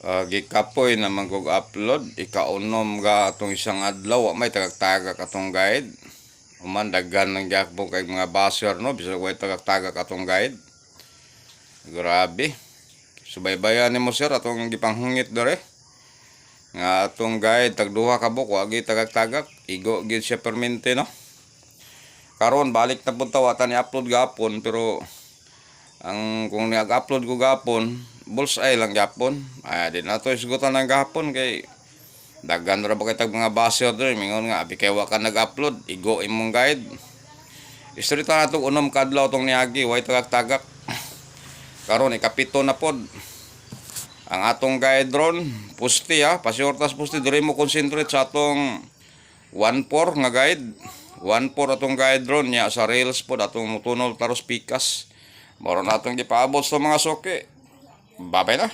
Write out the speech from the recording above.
Gikapoy naman kog upload ikaunom ga atong isang adlaw wa may tagak-tagak atong guide. Human daghan ng jakbo kay mga basher no bisag way tagak-tagak atong guide. Grabe. Subaybayan nimo sir atong gipanghungit dere. Nga atong guide tagduha ka buok wa gi tagak-tagak igo gid siya permente no. Karon balik na punta watan ni upload gapon pero ang kung nag-upload ko gapon bullseye lang gapon di na to isgutan ng gapon kay daghan ra ba kay tag mga basher dre mingon nga abi kay wa ka nag-upload igo imong guide istorita na to unom kadlaw tong niagi way tagak-tagak karon ikapito na pod ang atong guide ron pusti pasiortas pusti diri mo concentrate sa atong 1-4 nga guide 1-4 atong guide ron nya sa rails pod atong mutunol taros pikas moro na atong gipaabot sa mga soke babay na.